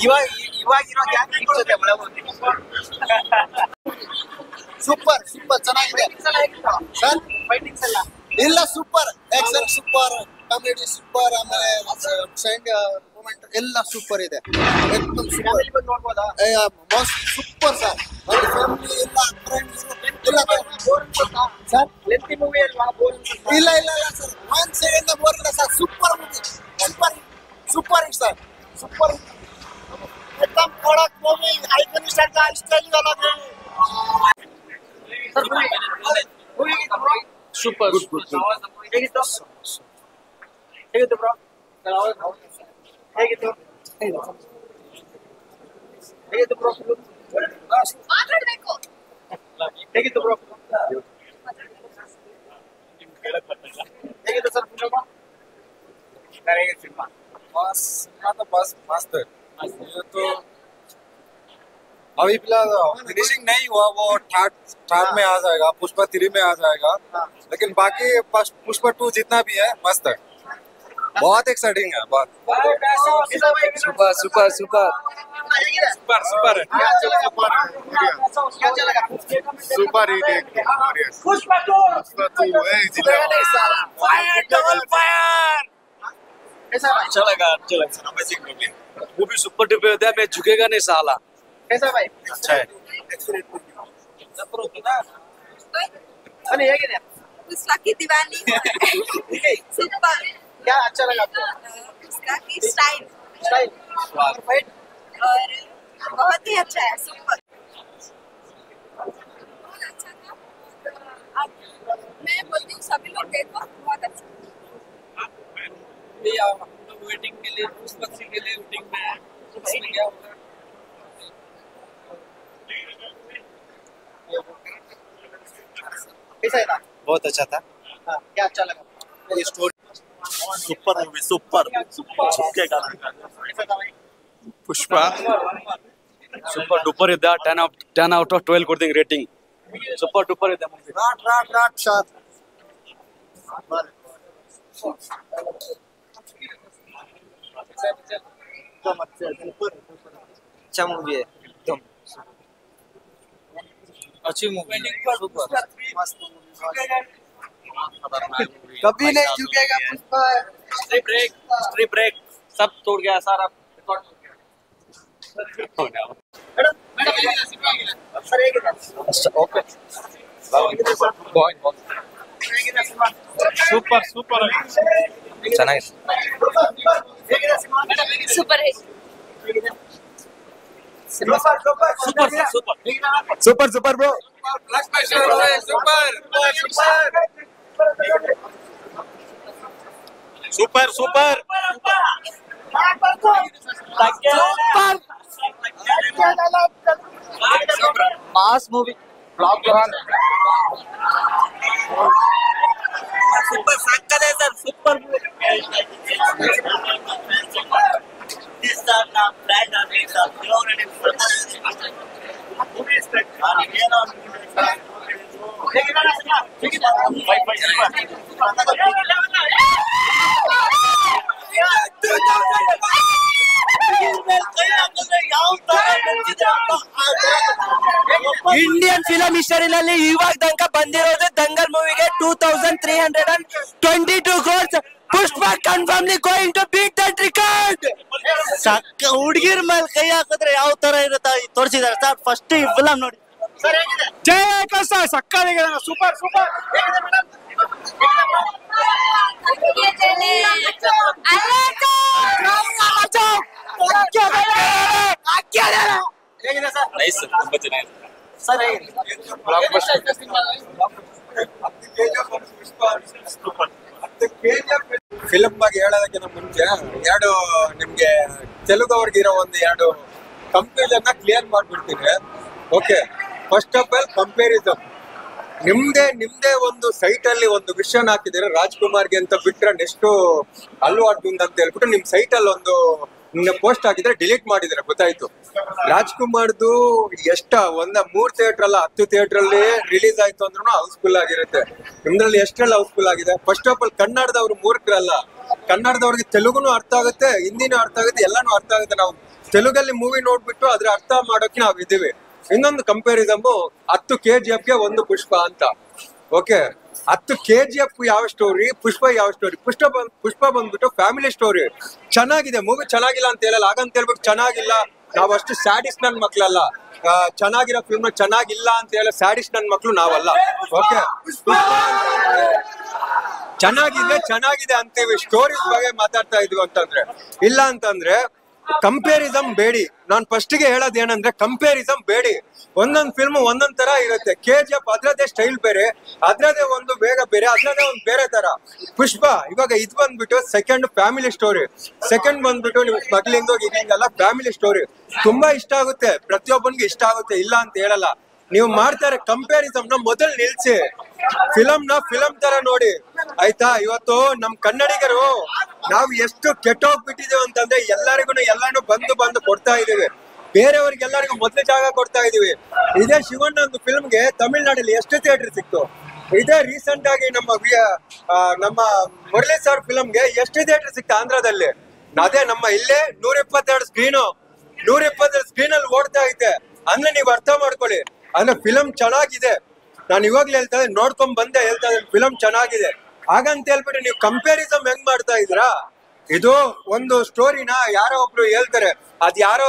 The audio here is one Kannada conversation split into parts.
ಇವಾಗ ಇವಾಗಿರೋ ಗ್ಯಾಂಗ್ ಜೊತೆ ಮಳೆ ಸೂಪರ್ ಸೂಪರ್ ಚೆನ್ನಾಗಿದೆ ಸರ್. ಫೈಟಿಂಗ್ಸ್ ಎಲ್ಲ ಇಲ್ಲ super, action super, comedy super, ಆಮೇಲೆ ಸೈಡ್ ಮೂಮೆಂಟ್ ಎಲ್ಲ ಸೂಪರ್ ಇದೆ. ಎಕ್ದಮ್ ಸೂಪರ್ ನೋಡ್ಬೋದಾ? Super sir. ಫ್ಯಾಮಿಲಿ ಎಲ್ಲ ಫ್ರೆಂಡ್ಸ್ ಎಲ್ಲ ಸರ್. ಲೆಂತಿ ಮೂವಿ ಅಲ್ವಾ? ಇಲ್ಲ ಇಲ್ಲ ಇಲ್ಲ ಸರ್, ಒನ್ ಸೆಕೆಂಡ್ ಬೋರ್ ಇಲ್ಲ sir. Super movie, super super hit sir, super एकदम कड़क मूवी, आइकॉनिक स्टार का स्टाइल वाला मूवी. ಸೂಪರ್ ಹೇಗಿತ್ತು? ಹೇಗಿತ್ತು ಬ್ರೋ? ಹೇಗಿತ್ತು? ಹೇಗಿತ್ತು ಬ್ರೋ? ಮಾತಾಡ್ಬೇಕು. ಹೇಗಿತ್ತು ಬ್ರೋ? ಹೇಗಿತ್ತು ಸರ್ ಫಿಲ್ಮ್? ಹೇಗಿತ್ತು ಸಿನಿಮಾ? बस मस्त है। ये तो अभी फिलहाल फिनिशिंग नहीं हुआ, वो थर्ड में आ जाएगा, पुष्पा 3 में आ जाएगा। लेकिन बाकी पुष्पा 2 जितना भी है मस्त है, बहुत एक्साइटिंग है, बहुत super super super super super है। सुपर हिट है. पुष्पा 2 डबल फायर अच्छा लगा अमेजिंग मूवी। वो भी सुपर डुपर होता है, मैं झुकेगा नहीं साला। कैसा भाई? अच्छा है। अरे ಹೇಗಿದೆ? उसका की दीवानी सुपर. क्या अच्छा लगा आपको? उसका की स्टाइल स्टाइल और फाइट और बहुत ही अच्छा है. सुपर. बहुत अच्छा था. अब मैं बोलती हूँ सभी लोग देखो, बहुत अच्छा. वेटिंग के लिए पुष्पा 3 के लिए वेटिंग में है, इसमें क्या होगा? कैसा था? बहुत अच्छा था। हाँ, क्या अच्छा लगा? सुपर मूवी, सुपर झुकेगा। कैसा था भाई? पुष्पा सुपर डुपर ಇದೆ 10 out of 12 ಕೊಡ್ತೀನಿ ರೇಟಿಂಗ್. ಸೂಪರ್ ಡೂಪರ್ ಇದೆ ಮೂವಿ. Rot sir. अच्छा मूवी है एकदम अच्छी मूवी सुपर मस्त. कभी नहीं झुकेगा पुष्पा. स्ट्री ब्रेक सब तोड़ गया सारा रिकॉर्ड हो गया. ಸರ್ ಹೇಗಿದೆ? ओके ಸೂಪರ್ ಸೂಪರ್ ಚೆನ್ನಾಗಿದೆ. ಹೇಗಿದೆ ಸಿನಿಮಾ? सुपर है. Super super super super super super bro. Super super mass movie block super सಕ್ಕದೆ ಸರ್ ಸೂಪರ್ ಇಂಡಿಯನ್ ಫಿಲಂ ಹಿಸ್ಟರಿನಲ್ಲಿ ಇವಾಗ ತನಕ ಬಂದಿರೋದು ದಂಗಲ್ ಮೂವಿಗೆ 2322 crores. Pushpa confirmly going to beat that record. ಹುಡುಗಿರ ಮೇಲೆ ಕೈ ಹಾಕಿದ್ರೆ ಯಾವ ತರ ಇರುತ್ತೆ ತೋರಿಸಿದಾರೆ ಸರ್. ಫಸ್ಟ್ ಈ ಫಿಲಂ ನೋಡಿ. ಜಯ ಕಸ ಸಕ್ಕದಾಗಿದೆ. Super super. ಹೇಗಿದೆ ಸರ್? ನೈಸ್ ತುಂಬಾ ಚೆನ್ನಾಗಿದೆ ಸರ್ ಹೇಗಿದೆ? ಫಿಲಮ್ ಬಗ್ಗೆ ಹೇಳೋದಕ್ಕಿಂತ ಮುಂಚೆ ನಿಮ್ಗೆ ತೆಲುಗು ಅವ್ರಿಗೆ ಇರೋ ಎರಡು ಕಂಪ್ಯೂಟರ್ನ ಕ್ಲಿಯರ್ ಮಾಡ್ಬಿಡ್ತೀನಿ. Okay, first of all comparison. ನಿಮ್ದೇ ಒಂದು ಸೈಟ್ ಅಲ್ಲಿ ಒಂದು ವಿಷನ್ ಹಾಕಿದ್ರೆ ರಾಜ್ಕುಮಾರ್ಗೆ ಅಂತ ಬಿಟ್ರೆ ನೆಕ್ಸ್ಟ್ ಅಲ್ಲು ಅರ್ಜುನ್ ಅಂತ ಹೇಳ್ಬಿಟ್ಟು ನಿಮ್ ಸೈಟ್ ಅಲ್ಲಿ ಒಂದು ಪೋಸ್ಟ್ ಹಾಕಿದ್ರೆ ಡಿಲೀಟ್ ಮಾಡಿದ್ರೆ ಗೊತ್ತಾಯ್ತು. ರಾಜ್ಕುಮಾರ್ದು ಒಂದ 3 ಥಿಯೇಟರ್ ಅಲ್ಲ 10 ಥಿಯೇಟರ್ ಅಲ್ಲಿ ರಿಲೀಸ್ ಆಯ್ತು ಅಂದ್ರೂ ಹೌಸ್ಫುಲ್ ಆಗಿರುತ್ತೆ. ನಿಮ್ದ್ರಲ್ಲಿ ಎಷ್ಟೆಲ್ಲ ಹೌಸ್ಫುಲ್ ಆಗಿದೆ. ಫಸ್ಟ್ ಆಫ್ ಆಲ್ ಕನ್ನಡದವ್ರು ಮೂರ್ಖರಲ್ಲ. ಕನ್ನಡದವ್ರಿಗೆ ತೆಲುಗುನು ಅರ್ಥ ಆಗುತ್ತೆ, ಹಿಂದಿನೂ ಅರ್ಥ ಆಗುತ್ತೆ, ಎಲ್ಲಾನು ಅರ್ಥ ಆಗುತ್ತೆ. ನಾವು ತೆಲುಗಲ್ಲಿ ಮೂವಿ ನೋಡ್ಬಿಟ್ಟು ಅದ್ರ ಅರ್ಥ ಮಾಡೋಕೆ ನಾವ್ ಇದೀವಿ. ಇನ್ನೊಂದು ಕಂಪ್ಯಾರಿಸಮ್ 10 KGFಗೆ 1 ಪುಷ್ಪ ಅಂತ. ಓಕೆ, 10 KGF ಯಾವ ಸ್ಟೋರಿ, ಪುಷ್ಪ ಯಾವ ಸ್ಟೋರಿ. ಪುಷ್ಪ ಬಂದ್ಬಿಟ್ಟು ಫ್ಯಾಮಿಲಿ ಸ್ಟೋರಿ. ಚೆನ್ನಾಗಿದೆ ಮೂವಿ, ಚೆನ್ನಾಗಿಲ್ಲ ಅಂತ ಹೇಳಲ್ಲ. ಹಾಗಂತ ಹೇಳ್ಬಿಟ್ಟು ಚೆನ್ನಾಗಿಲ್ಲ, ನಾವ್ ಅಷ್ಟು ಸ್ಯಾಡಿಸ್ಟ್ ನನ್ ಮಕ್ಳಲ್ಲ. ಚೆನ್ನಾಗಿರೋ ಫಿಲ್ಮ್ ಚೆನ್ನಾಗಿಲ್ಲ ಅಂತ ಹೇಳೋ ಸ್ಯಾಡಿಸ್ಟ್ ನನ್ ಮಕ್ಳು ನಾವಲ್ಲ. ಓಕೆ, ಚೆನ್ನಾಗಿದೆ ಅಂತೀವಿ. ಸ್ಟೋರೀಸ್ ಬಗ್ಗೆ ಮಾತಾಡ್ತಾ ಇದೀವಿ ಅಂತಂದ್ರೆ. ಇಲ್ಲ ಅಂತಂದ್ರೆ ಕಂಪ್ಯಾರಿಸಮ್ ಬೇಡಿ. ನಾನು ಫಸ್ಟಿಗೆ ಹೇಳೋದು ಏನಂದ್ರೆ ಕಂಪ್ಯಾರಿಸಮ್ ಬೇಡಿ. ಒಂದೊಂದು ಫಿಲ್ಮ್ ಒಂದೊಂದ್ ತರ ಇರುತ್ತೆ. KGF ಅದ್ರದೇ ಸ್ಟೈಲ್ ಬೇರೆ, ಅದ್ರದೇ ಒಂದು ಬೇಗ ಬೇರೆ, ಅದ್ರದೇ ಒಂದು ಬೇರೆ ತರ. ಪುಷ್ಪ ಇವಾಗ ಇದು ಬಂದ್ಬಿಟ್ಟು ಸೆಕೆಂಡ್ ಫ್ಯಾಮಿಲಿ ಸ್ಟೋರಿ. ಸೆಕೆಂಡ್ ಬಂದ್ಬಿಟ್ಟು ನಿಮ್ ಸ್ಮಗ್ಲಿಂಗ್ ಹಿಂಗೆಲ್ಲ ಫ್ಯಾಮಿಲಿ ಸ್ಟೋರಿ. ತುಂಬಾ ಇಷ್ಟ ಆಗುತ್ತೆ, ಪ್ರತಿಯೊಬ್ಬನಿಗೆ ಇಷ್ಟ ಆಗುತ್ತೆ, ಇಲ್ಲ ಅಂತ ಹೇಳಲ್ಲ. ನೀವು ಮಾಡ್ತಾರೆ ಕಂಪ್ಯಾರಿಸಮ್ ನ ಮೊದಲು ನಿಲ್ಸಿ, ಫಿಲಮ್ ತರ ನೋಡಿ ಆಯ್ತಾ. ಇವತ್ತು ನಮ್ ಕನ್ನಡಿಗರು ನಾವು ಎಷ್ಟು ಕೆಟ್ಟೋಗ್ಬಿಟ್ಟಿದೀವಿ ಅಂತಂದ್ರೆ ಎಲ್ಲಾನು ಬಂದು ಕೊಡ್ತಾ ಇದೀವಿ. ಬೇರೆಯವ್ರಿಗೆಲ್ಲರಿಗೂ ಮೊದಲು ಜಾಗ ಕೊಡ್ತಾ ಇದೀವಿ. ಇದೇ ಶಿವಣ್ಣ ಒಂದು ಫಿಲ್ಮ್ಗೆ ತಮಿಳ್ನಾಡಲ್ಲಿ ಎಷ್ಟು ಥಿಯೇಟರ್ ಸಿಕ್ತು. ಇದೇ ರೀಸೆಂಟ್ ಆಗಿ ನಮ್ಮ ಮುರಳಿ ಸರ್ ಫಿಲಮ್ಗೆ ಎಷ್ಟು ಥಿಯೇಟರ್ ಸಿಕ್ತು ಆಂಧ್ರದಲ್ಲಿ. ಅದೇ ನಮ್ಮ ಇಲ್ಲೇ 122 ಸ್ಕ್ರೀನ್ ಅಲ್ಲಿ ಓಡ್ತಾ ಐತೆ ಅಂದ್ರೆ ನೀವ್ ಅರ್ಥ ಮಾಡ್ಕೊಳ್ಳಿ. ಅಂದ್ರೆ ಫಿಲಮ್ ಚೆನ್ನಾಗಿದೆ. ನಾನು ಇವಾಗ್ಲೇ ಹೇಳ್ತಾ ಇದ್ದೀನಿ, ನೋಡ್ಕೊಂಡ್ ಬಂದೆ ಹೇಳ್ತಾ ಇದ್ದೀನಿ, ಫಿಲಮ್ ಚೆನ್ನಾಗಿದೆ. ಹಾಗಂತ ಹೇಳ್ಬಿಟ್ಟು ನೀವು ಕಂಪ್ಯಾರಿಸಮ್ ಹೆಂಗ್ ಮಾಡ್ತಾ ಇದ್ದೀರಾ? ಇದು ಒಂದು ಸ್ಟೋರಿನ ಯಾರೋ ಒಬ್ರು ಹೇಳ್ತಾರೆ, ಅದ್ ಯಾರೋ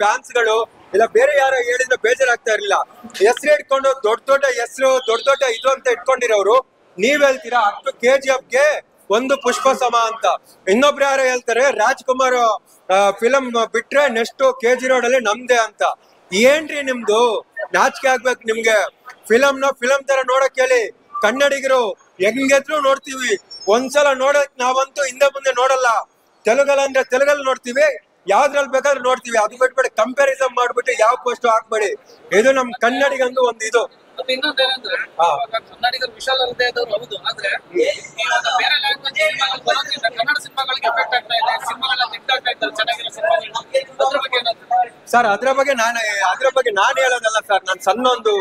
ಫ್ಯಾನ್ಸ್ ಗಳು ಇಲ್ಲ ಬೇರೆ ಯಾರೋ ಹೇಳಿದ್ರೆ ಬೇಜಾರಾಗ್ತಾ ಇರ್ಲಿಲ್ಲ. ಹೆಸರು ಇಟ್ಕೊಂಡು ದೊಡ್ಡ ಹೆಸರು ದೊಡ್ಡ ಇದು ಅಂತ ಇಟ್ಕೊಂಡಿರೋರು ನೀವ್ ಹೇಳ್ತೀರಾ 10 KGFಗೆ 1 ಪುಷ್ಪ ಸಮ ಅಂತ. ಇನ್ನೊಬ್ರು ಯಾರೋ ಹೇಳ್ತಾರೆ ರಾಜ್ಕುಮಾರ್ ಫಿಲಮ್ ಬಿಟ್ರೆ ನೆಕ್ಸ್ಟ್ KG Road ಅಲ್ಲಿ ನಮ್ದೇ ಅಂತ. ಏನ್ರಿ ನಿಮ್ದು? ನಾಚಿಕೆ ಆಗ್ಬೇಕು ನಿಮ್ಗೆ. ಫಿಲಮ್ ತರ ನೋಡಕ್ ಹೇಳಿ. ಕನ್ನಡಿಗರು ಹೆಂಗೆದ್ರು ನೋಡ್ತೀವಿ, ಒಂದ್ಸಲ ನೋಡಕ್ ನಾವಂತೂ ಹಿಂದೆ ಮುಂದೆ ನೋಡಲ್ಲ. ತೆಲುಗಲ್ಲಿ ನೋಡ್ತೀವಿ, ಯಾವ್ದ್ರಲ್ಲಿ ಬೇಕಾದ್ರೂ ನೋಡ್ತೀವಿ. ಅದು ಬಿಟ್ಬಿಟ್ಟು ಕಂಪ್ಯಾರಿಸಮ್ ಮಾಡ್ಬಿಟ್ಟು ಯಾವ ಪೋಸ್ಟ್ ಹಾಕ್ಬೇಡಿ. ಇದು ನಮ್ ಕನ್ನಡಿಗಂದು ಒಂದು ಇದು. ಇನ್ನೊಂದೇನಂದ್ರೆ ಕನ್ನಡಿಗರು ವಿಶಾಲ ಹೃದಯದವರು ಹೌದು, ಆದ್ರೆ ಬೇರೆ ಲ್ಯಾಂಗ್ವೇಜ್ ಕನ್ನಡ ಸಿನಿಮಾಗಳಿಗೆ ಎಫೆಕ್ಟ್ ಆಗ್ತಾ ಇದೆ. ಸಿನಿಮಾಗಳ ತಿಕ್ಕಾಗ್ತಾ ಇದ್ದಾರೆ ಚೆನ್ನಾಗಿರೋ ಸಿನಿಮಾಗಳು. ಅದ್ರ ಬಗ್ಗೆ ಏನಾದ್ರು ಸರ್? ಅದ್ರ ಬಗ್ಗೆ ನಾನು ಹೇಳೋದಲ್ಲ ಸರ್. ನಾನು ಸಣ್ಣ ಒಂದು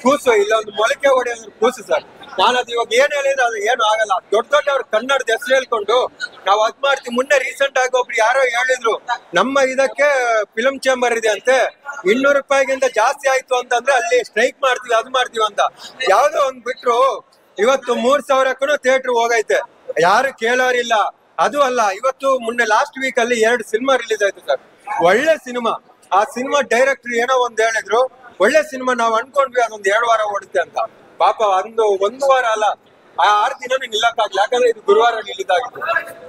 ಕೂಸು, ಇಲ್ಲ ಒಂದು ಮೊಳಕೆ ಹೊಡೆಯೋದ್ರ ಕೂಸು ಸರ್. ನಾನು ಅದು ಇವಾಗ ಏನ್ ಹೇಳಿದ್ರೆ ಅದು ಏನು ಆಗಲ್ಲ. ದೊಡ್ಡವ್ರು ಕನ್ನಡದ ಹೆಸರು ಹೇಳ್ಕೊಂಡು ನಾವು ಅದ್ ಮಾಡ್ತೀವಿ. ಮೊನ್ನೆ ರೀಸೆಂಟ್ ಆಗಿ ಒಬ್ರು ಯಾರೋ ಹೇಳಿದ್ರು, ನಮ್ಮ ಇದಕ್ಕೆ ಫಿಲಮ್ ಚೇಂಬರ್ ಇದೆ ಅಂತೆ, 200 ರೂಪಾಯಿಗಿಂತ ಜಾಸ್ತಿ ಆಯ್ತು ಅಂತಂದ್ರೆ ಅಲ್ಲಿ ಸ್ಟ್ರೈಕ್ ಮಾಡ್ತೀವಿ, ಅದು ಮಾಡ್ತೀವಿ ಅಂತ. ಯಾವ್ದೋ ಒಂದ್ ಬಿಟ್ರು ಇವತ್ತು 3000ಕ್ಕೂ ಥಿಯೇಟರ್ ಹೋಗೈತೆ, ಯಾರು ಕೇಳೋರಿಲ್ಲ. ಅದು ಅಲ್ಲ, ಇವತ್ತು ಮೊನ್ನೆ ಲಾಸ್ಟ್ ವೀಕ್ ಅಲ್ಲಿ 2 ಸಿನಿಮಾ ರಿಲೀಸ್ ಆಯ್ತು ಸರ್. ಒಳ್ಳೆ ಸಿನಿಮಾ. ಆ ಸಿನಿಮಾ ಡೈರೆಕ್ಟರ್ ಏನೋ ಒಂದ್ ಹೇಳಿದ್ರು, ಒಳ್ಳೆ ಸಿನಿಮಾ ನಾವು ಅನ್ಕೊಂಡ್ವಿ ಅದೊಂದ್ 2 ವಾರ ಓಡುತ್ತೆ ಅಂತ. ಪಾಪ ಒಂದು ವಾರ ಅಲ್ಲ, 6 ದಿನನೂ ನಿಲ್ಲಕ್ಕಾಗ್ಲಿ. ಯಾಕಂದ್ರೆ ಇದು ಗುರುವಾರ ರಿಲೀಸ್ ಆಗಿತ್ತು,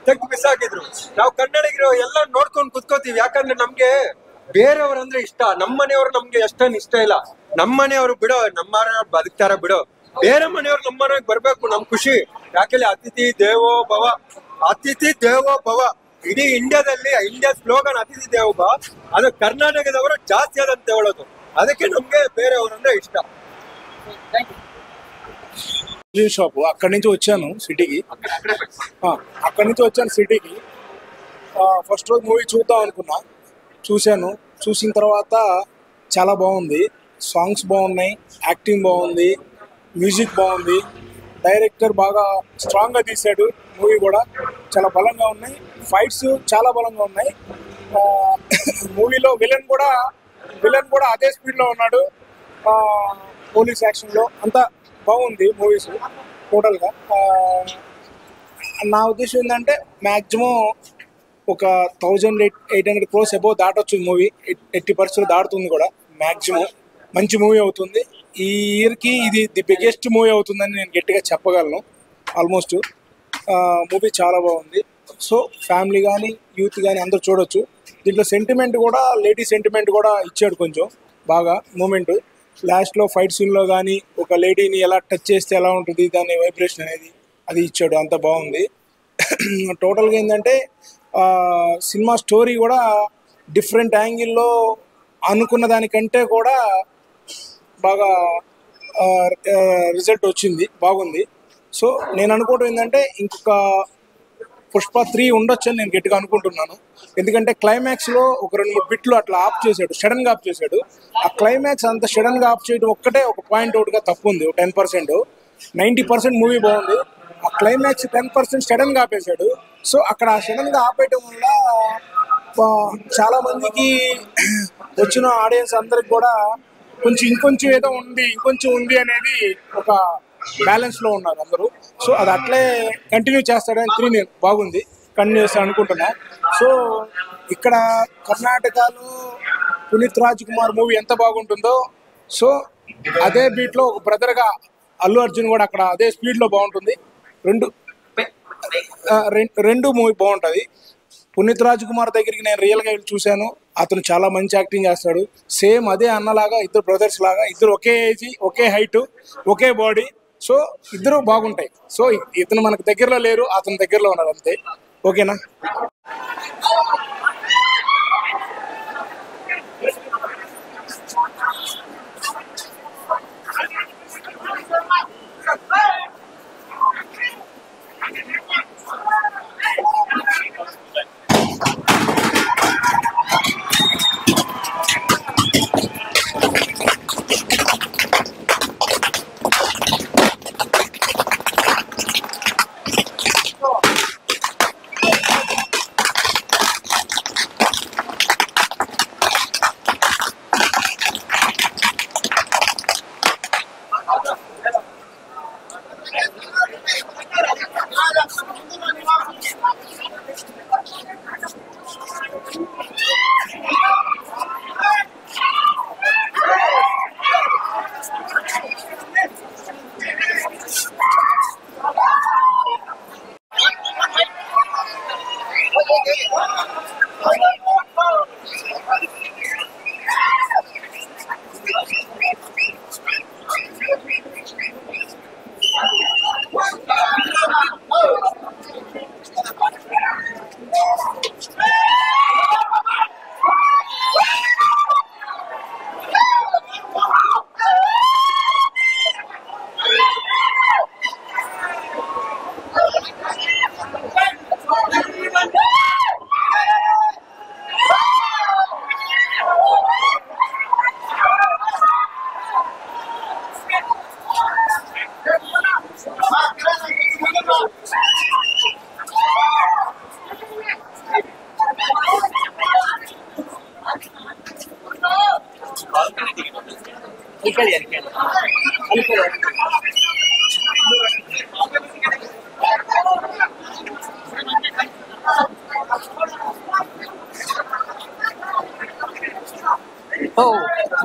ತೆಗ್ದು ಬಿಸಾಕಿದ್ರು. ನಾವು ಕನ್ನಡಿಗರು ಎಲ್ಲ ನೋಡ್ಕೊಂಡು ಕುತ್ಕೋತೀವಿ. ಯಾಕಂದ್ರೆ ನಮ್ಗೆ ಬೇರೆಯವ್ರಂದ್ರೆ ಇಷ್ಟ, ನಮ್ಮನೆಯವ್ರು ನಮ್ಗೆ ಎಷ್ಟೊಂದು ಇಷ್ಟ ಇಲ್ಲ. ನಮ್ಮನೆಯವ್ರು ಬಿಡೋ, ನಮ್ಮ ಬದುಕ್ತಾರ ಬಿಡೋ, ಬೇರೆ ಮನೆಯವ್ರು ನಮ್ಮ ಮನೆಗೆ ಬರ್ಬೇಕು, ನಮ್ ಖುಷಿ. ಯಾಕೆಂದ್ರೆ ಅತಿಥಿ ದೇವೋ ಭವ. ಇಡೀ ಇಂಡಿಯಾ ಸ್ಲೋಗನ್ ಅತಿಥಿ ದೇವೋ ಭವ. ಅದು ಕರ್ನಾಟಕದವರು ಜಾಸ್ತಿ ಅದಂತ ಹೇಳೋದು. ಅದಕ್ಕೆ ನಮ್ಗೆ ಬೇರೆಯವ್ರಂದ್ರೆ ఇష్ట. షాపు అక్కడి నుంచి వచ్చాను సిటీకి. ఫస్ట్ రోజు మూవీ చూద్దాం అనుకున్నా, చూశాను. చూసిన తర్వాత చాలా బాగుంది. సాంగ్స్ బాగున్నాయి, యాక్టింగ్ బాగుంది, మ్యూజిక్ బాగుంది, డైరెక్టర్ బాగా స్ట్రాంగ్గా తీశాడు. మూవీ కూడా చాలా బలంగా ఉన్నాయి, ఫైట్స్ చాలా బలంగా ఉన్నాయి. మూవీలో విలన్ కూడా అదే స్పీడ్లో ఉన్నాడు. పోలీస్ యాక్షన్లో అంతా బాగుంది మూవీస్ టోటల్గా. నా ఉద్దేశం ఏంటంటే మ్యాక్సిమం ఒక 1800 crores అబోవ్ దాటొచ్చు మూవీ. 80% దాటుతుంది కూడా మ్యాక్సిమం. మంచి మూవీ అవుతుంది. ఈ ఇయర్కి ఇది ది బిగ్గెస్ట్ మూవీ అవుతుందని నేను గట్టిగా చెప్పగలను. ఆల్మోస్ట్ మూవీ చాలా బాగుంది. సో ఫ్యామిలీ కానీ యూత్ కానీ అందరూ చూడొచ్చు. దీంట్లో సెంటిమెంట్ కూడా, లేడీ సెంటిమెంట్ కూడా ఇచ్చాడు కొంచెం బాగా మూమెంట్. లాస్ట్లో ఫైట్ సీన్లో కానీ ఒక లేడీని ఎలా టచ్ చేస్తే ఎలా ఉంటుంది దాని వైబ్రేషన్ అనేది అది ఇచ్చాడు. అంత బాగుంది. టోటల్గా ఏంటంటే సినిమా స్టోరీ కూడా డిఫరెంట్ యాంగిల్లో అనుకున్న దానికంటే కూడా బాగా రిజల్ట్ వచ్చింది, బాగుంది. సో నేను అనుకోవడం ఏంటంటే ఇంకొక పుష్ప 3 ఉండొచ్చు అని నేను గట్టిగా అనుకుంటున్నాను. ఎందుకంటే క్లైమాక్స్లో ఒక 2-3 బిట్లు అట్లా ఆఫ్ చేశాడు, సడన్గా ఆఫ్ చేశాడు. ఆ క్లైమాక్స్ అంత సడన్గా ఆఫ్ చేయడం ఒక్కటే ఒక పాయింట్ అవుట్గా తప్పు ఉంది. 10%, 90% మూవీ బాగుంది. ఆ క్లైమాక్స్ 10% సడన్గా ఆపేశాడు. సో అక్కడ ఆ సడన్గా ఆపేయడం వల్ల చాలా మందికి వచ్చిన ఆడియన్స్ అందరికి కూడా ఇంకొంచెం ఏదో ఇంకొంచెం ఉంది అనేది ఒక బ్యాలెన్స్ లో ఉన్నారు అందరూ. సో అది అట్లే కంటిన్యూ చేస్తాడని నేను బాగుంది, కంటిన్యూ చేస్తా అనుకుంటున్నా. సో ఇక్కడ కర్ణాటకలో పునీత్ రాజ్ కుమార్ మూవీ ఎంత బాగుంటుందో, సో అదే బీట్ లో ఒక బ్రదర్ గా అల్లు అర్జున్ కూడా అక్కడ అదే స్పీడ్ లో బాగుంటుంది. రెండు మూవీ బాగుంటది. పునీత్ రాజ్ కుమార్ దగ్గరికి నేను రియల్ గా చూశాను, అతను చాలా మంచి యాక్టింగ్ చేస్తాడు. సేమ్ అదే అన్నలాగా, ఇద్దరు బ్రదర్స్ లాగా, ఇద్దరు ఒకే ఏజ్, ఒకే హైట్, ఒకే బాడీ. సో ఇద్దరు బాగుంటాయి. సో ఇతను మనకు దగ్గరలో లేరు, అతని దగ్గరలో ఉన్నారు అంతే. ఓకేనా?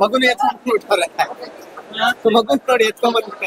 ಮಗುನ ಎತ್ಕೊಂಡ್ಬಿಟ್ಟಾರೆ, ಮಗುನ್ ನೋಡಿ ಎತ್ಕೊಂಡ್ಬಂದ್ಬಿಟ್ರೆ